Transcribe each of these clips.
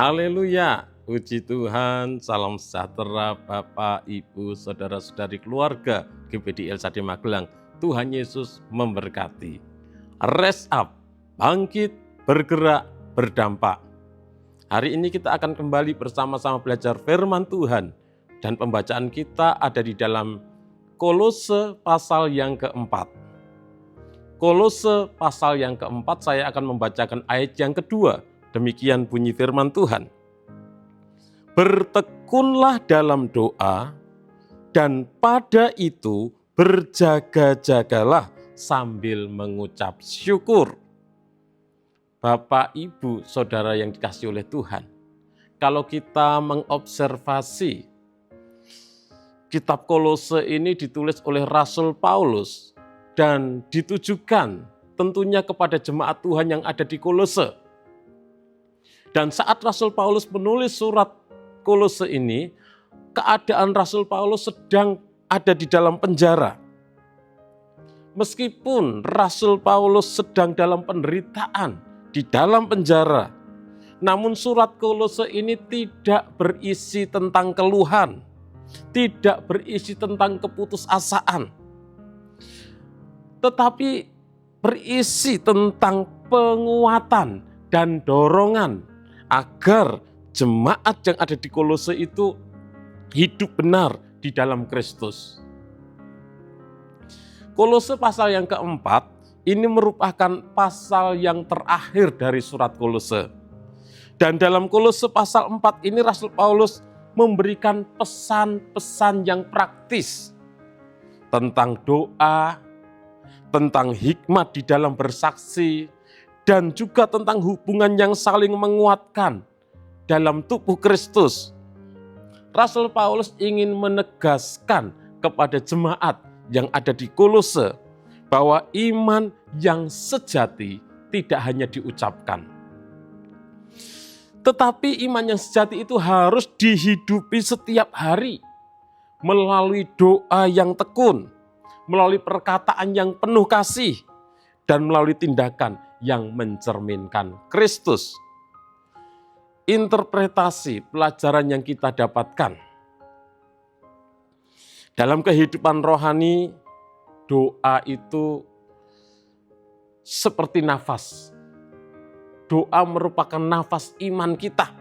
Haleluya, puji Tuhan, salam sejahtera Bapak, Ibu, Saudara-saudari keluarga GPDI LSAD Magelang. Tuhan Yesus memberkati. Rise up, bangkit, bergerak, berdampak. Hari ini kita akan kembali bersama-sama belajar firman Tuhan. Dan pembacaan kita ada di dalam Kolose pasal yang keempat. Kolose pasal yang keempat, saya akan membacakan ayat yang kedua. Demikian bunyi firman Tuhan. Bertekunlah dalam doa, dan pada itu berjaga-jagalah sambil mengucap syukur. Bapak, Ibu, Saudara yang dikasihi oleh Tuhan, kalau kita mengobservasi kitab Kolose ini ditulis oleh Rasul Paulus dan ditujukan tentunya kepada jemaat Tuhan yang ada di Kolose. Dan saat Rasul Paulus menulis surat Kolose ini, keadaan Rasul Paulus sedang ada di dalam penjara. Meskipun Rasul Paulus sedang dalam penderitaan di dalam penjara, namun surat Kolose ini tidak berisi tentang keluhan, tidak berisi tentang keputusasaan, tetapi berisi tentang penguatan dan dorongan agar jemaat yang ada di Kolose itu hidup benar di dalam Kristus. Kolose pasal yang keempat ini merupakan pasal yang terakhir dari surat Kolose. Dan dalam Kolose pasal 4 ini Rasul Paulus memberikan pesan-pesan yang praktis tentang doa, tentang hikmat di dalam bersaksi, dan juga tentang hubungan yang saling menguatkan dalam tubuh Kristus. Rasul Paulus ingin menegaskan kepada jemaat yang ada di Kolose bahwa iman yang sejati tidak hanya diucapkan, tetapi iman yang sejati itu harus dihidupi setiap hari melalui doa yang tekun, melalui perkataan yang penuh kasih, dan melalui tindakan yang mencerminkan Kristus. Interpretasi pelajaran yang kita dapatkan dalam kehidupan rohani, doa itu seperti nafas. Doa merupakan nafas iman kita.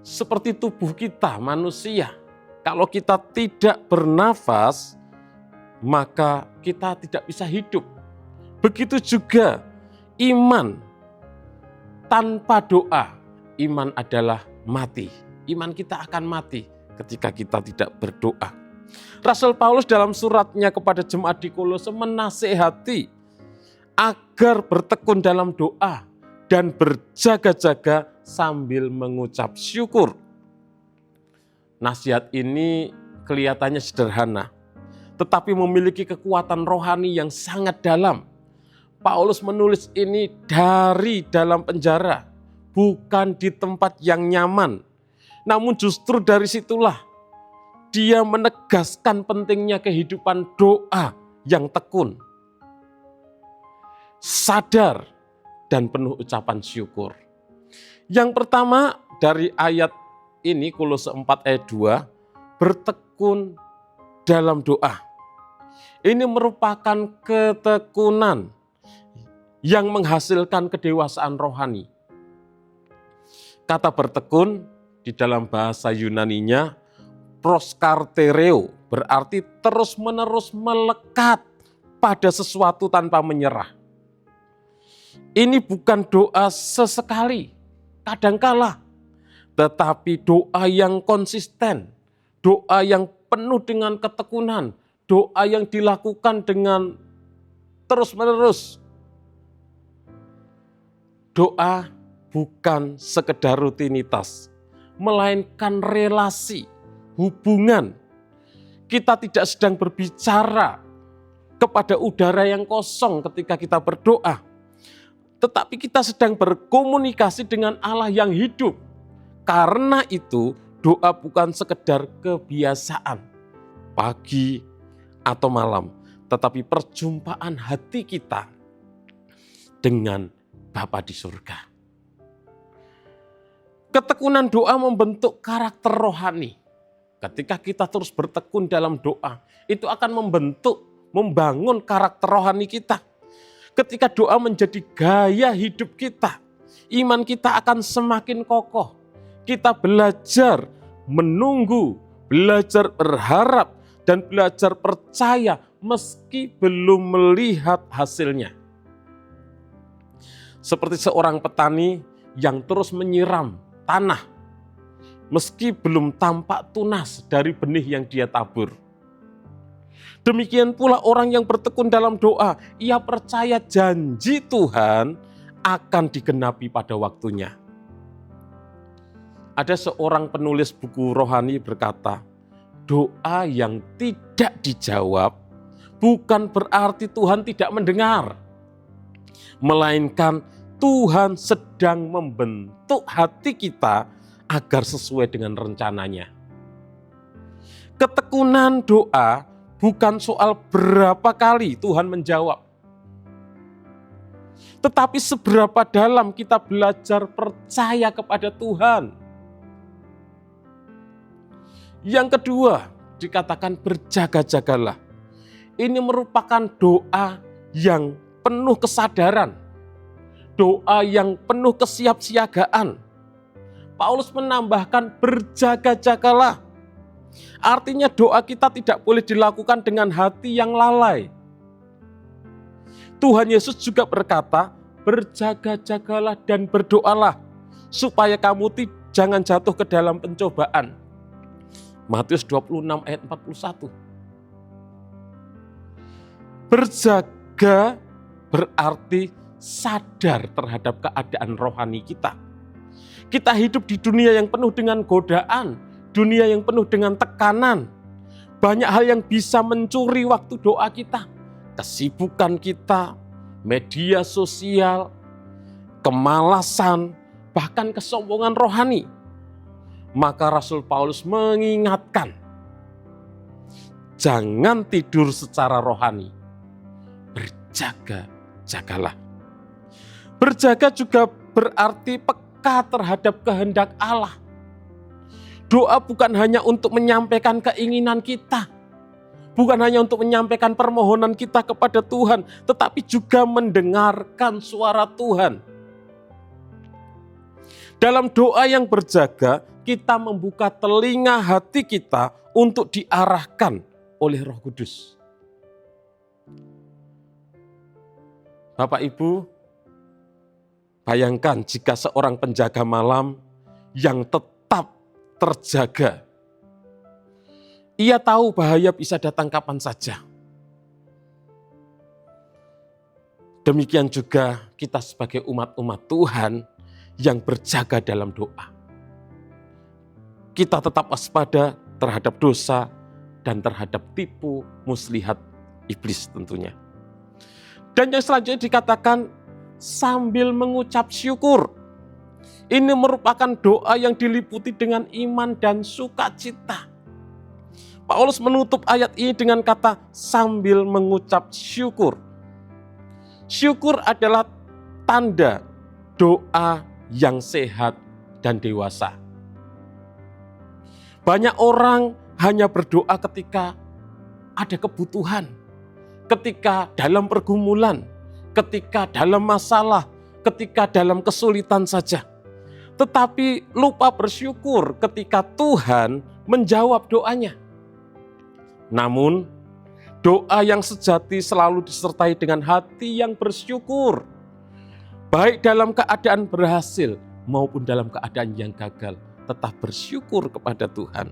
Seperti tubuh kita manusia, kalau kita tidak bernafas, maka kita tidak bisa hidup. Begitu juga iman tanpa doa, iman adalah mati. Iman kita akan mati ketika kita tidak berdoa. Rasul Paulus dalam suratnya kepada jemaat di Kolose menasihati agar bertekun dalam doa dan berjaga-jaga sambil mengucap syukur. Nasihat ini kelihatannya sederhana, tetapi memiliki kekuatan rohani yang sangat dalam. Paulus menulis ini dari dalam penjara, bukan di tempat yang nyaman. Namun justru dari situlah dia menegaskan pentingnya kehidupan doa yang tekun, sadar, dan penuh ucapan syukur. Yang pertama dari ayat ini, Kolose 4 ayat 2, bertekun dalam doa. Ini merupakan ketekunan yang menghasilkan kedewasaan rohani. Kata bertekun di dalam bahasa Yunaninya proskartereo, berarti terus-menerus melekat pada sesuatu tanpa menyerah. Ini bukan doa sesekali, kadangkala, tetapi doa yang konsisten, doa yang penuh dengan ketekunan, doa yang dilakukan dengan terus-menerus. Doa bukan sekedar rutinitas, melainkan relasi, hubungan. Kita tidak sedang berbicara kepada udara yang kosong ketika kita berdoa, tetapi kita sedang berkomunikasi dengan Allah yang hidup. Karena itu doa bukan sekedar kebiasaan pagi atau malam, tetapi perjumpaan hati kita dengan Bapa di surga. Ketekunan doa membentuk karakter rohani. Ketika kita terus bertekun dalam doa, itu akan membangun karakter rohani kita. Ketika doa menjadi gaya hidup kita, iman kita akan semakin kokoh. Kita belajar menunggu, belajar berharap, dan belajar percaya meski belum melihat hasilnya. Seperti seorang petani yang terus menyiram tanah, meski belum tampak tunas dari benih yang dia tabur. Demikian pula orang yang bertekun dalam doa, ia percaya janji Tuhan akan digenapi pada waktunya. Ada seorang penulis buku rohani berkata, doa yang tidak dijawab bukan berarti Tuhan tidak mendengar, melainkan Tuhan sedang membentuk hati kita agar sesuai dengan rencananya. Ketekunan doa bukan soal berapa kali Tuhan menjawab, tetapi seberapa dalam kita belajar percaya kepada Tuhan. Yang kedua, dikatakan berjaga-jagalah. Ini merupakan doa yang penuh kesadaran, doa yang penuh kesiapsiagaan. Paulus menambahkan berjaga-jagalah. Artinya doa kita tidak boleh dilakukan dengan hati yang lalai. Tuhan Yesus juga berkata, berjaga-jagalah dan berdoalah supaya kamu jangan jatuh ke dalam pencobaan. Matius 26 ayat 41. Berjaga berarti sadar terhadap keadaan rohani kita. Kita hidup di dunia yang penuh dengan godaan, dunia yang penuh dengan tekanan. Banyak hal yang bisa mencuri waktu doa kita. Kesibukan kita, media sosial, kemalasan, bahkan kesombongan rohani. Maka Rasul Paulus mengingatkan, jangan tidur secara rohani, berjaga-jagalah. Berjaga juga berarti peka terhadap kehendak Allah. Doa bukan hanya untuk menyampaikan keinginan kita, bukan hanya untuk menyampaikan permohonan kita kepada Tuhan, tetapi juga mendengarkan suara Tuhan. Dalam doa yang berjaga, kita membuka telinga hati kita untuk diarahkan oleh Roh Kudus. Bapak Ibu, bayangkan jika seorang penjaga malam yang tetap terjaga, ia tahu bahaya bisa datang kapan saja. Demikian juga kita sebagai umat-umat Tuhan yang berjaga dalam doa. Kita tetap waspada terhadap dosa dan terhadap tipu muslihat iblis tentunya. Dan yang selanjutnya dikatakan sambil mengucap syukur. Ini merupakan doa yang diliputi dengan iman dan sukacita. Paulus menutup ayat ini dengan kata sambil mengucap syukur. Syukur adalah tanda doa yang sehat dan dewasa. Banyak orang hanya berdoa ketika ada kebutuhan, ketika dalam pergumulan, ketika dalam masalah, ketika dalam kesulitan saja. Tetapi lupa bersyukur ketika Tuhan menjawab doanya. Namun, doa yang sejati selalu disertai dengan hati yang bersyukur. Baik dalam keadaan berhasil maupun dalam keadaan yang gagal. Tetap bersyukur kepada Tuhan.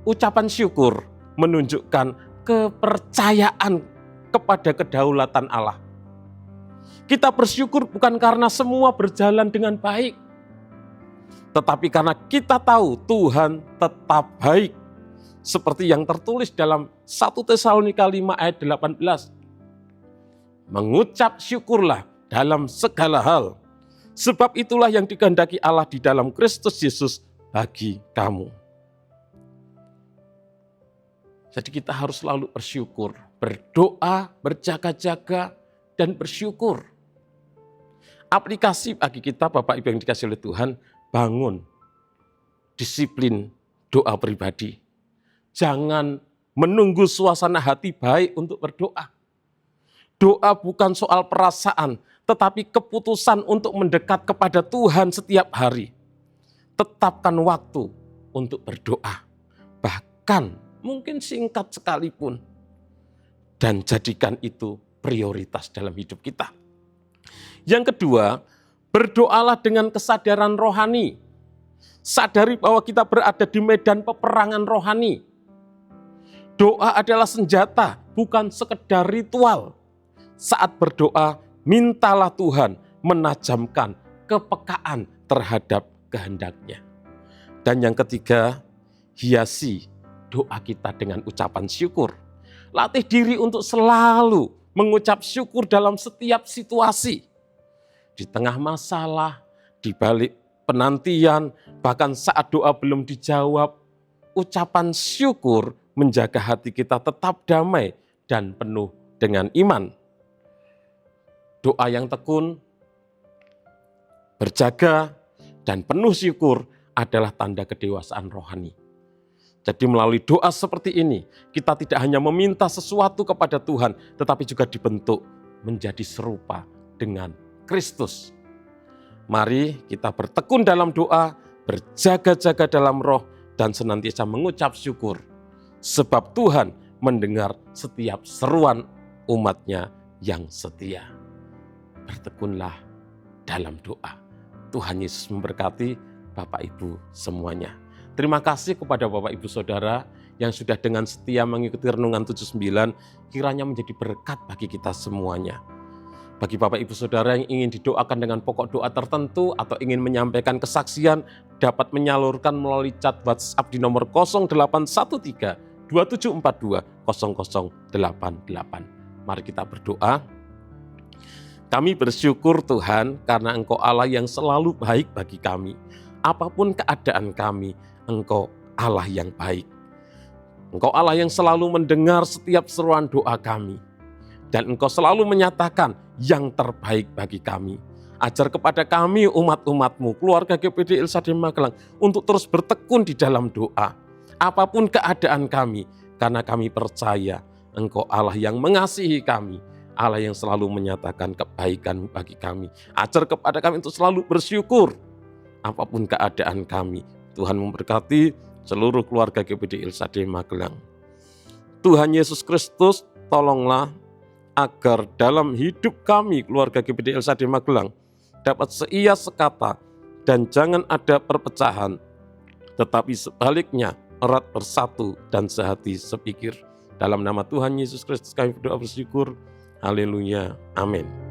Ucapan syukur menunjukkan kepercayaan kepada kedaulatan Allah. Kita bersyukur bukan karena semua berjalan dengan baik, tetapi karena kita tahu Tuhan tetap baik. Seperti yang tertulis dalam 1 Tesalonika 5 ayat 18. Mengucap syukurlah dalam segala hal. Sebab itulah yang dikehendaki Allah di dalam Kristus Yesus bagi kamu. Jadi kita harus selalu bersyukur, berdoa, berjaga-jaga, dan bersyukur. Aplikasi bagi kita Bapak Ibu yang dikasihi oleh Tuhan, bangun disiplin doa pribadi. Jangan menunggu suasana hati baik untuk berdoa. Doa bukan soal perasaan, tetapi keputusan untuk mendekat kepada Tuhan setiap hari. Tetapkan waktu untuk berdoa, bahkan mungkin singkat sekalipun, dan jadikan itu prioritas dalam hidup kita. Yang kedua, berdoalah dengan kesadaran rohani. Sadari bahwa kita berada di medan peperangan rohani. Doa adalah senjata, bukan sekedar ritual. Saat berdoa, mintalah Tuhan menajamkan kepekaan terhadap kehendaknya. Dan yang ketiga, hiasi doa kita dengan ucapan syukur. Latih diri untuk selalu mengucap syukur dalam setiap situasi. Di tengah masalah, di balik penantian, bahkan saat doa belum dijawab, ucapan syukur menjaga hati kita tetap damai dan penuh dengan iman. Doa yang tekun, berjaga, dan penuh syukur adalah tanda kedewasaan rohani. Jadi melalui doa seperti ini, kita tidak hanya meminta sesuatu kepada Tuhan, tetapi juga dibentuk menjadi serupa dengan Kristus. Mari kita bertekun dalam doa, berjaga-jaga dalam roh, dan senantiasa mengucap syukur. Sebab Tuhan mendengar setiap seruan umat-Nya yang setia. Bertekunlah dalam doa. Tuhan Yesus memberkati Bapak Ibu semuanya. Terima kasih kepada Bapak Ibu Saudara yang sudah dengan setia mengikuti Renungan 79, kiranya menjadi berkat bagi kita semuanya. Bagi Bapak Ibu Saudara yang ingin didoakan dengan pokok doa tertentu atau ingin menyampaikan kesaksian, dapat menyalurkan melalui chat WhatsApp di nomor 0813 2742 0088. Mari kita berdoa. Kami bersyukur Tuhan karena Engkau Allah yang selalu baik bagi kami. Apapun keadaan kami, Engkau Allah yang baik. Engkau Allah yang selalu mendengar setiap seruan doa kami. Dan Engkau selalu menyatakan yang terbaik bagi kami. Ajar kepada kami umat-umat-Mu, keluarga GPD El Shaddai Magelang, untuk terus bertekun di dalam doa. Apapun keadaan kami, karena kami percaya Engkau Allah yang mengasihi kami, Allah yang selalu menyatakan kebaikan bagi kami. Ajar kepada kami untuk selalu bersyukur. Apapun keadaan kami, Tuhan memberkati seluruh keluarga GPD El Shaddai Magelang. Tuhan Yesus Kristus, tolonglah agar dalam hidup kami, keluarga GPD El Shaddai Magelang, dapat seia sekata dan jangan ada perpecahan, tetapi sebaliknya erat bersatu dan sehati sepikir. Dalam nama Tuhan Yesus Kristus kami berdoa bersyukur. Haleluya. Amin.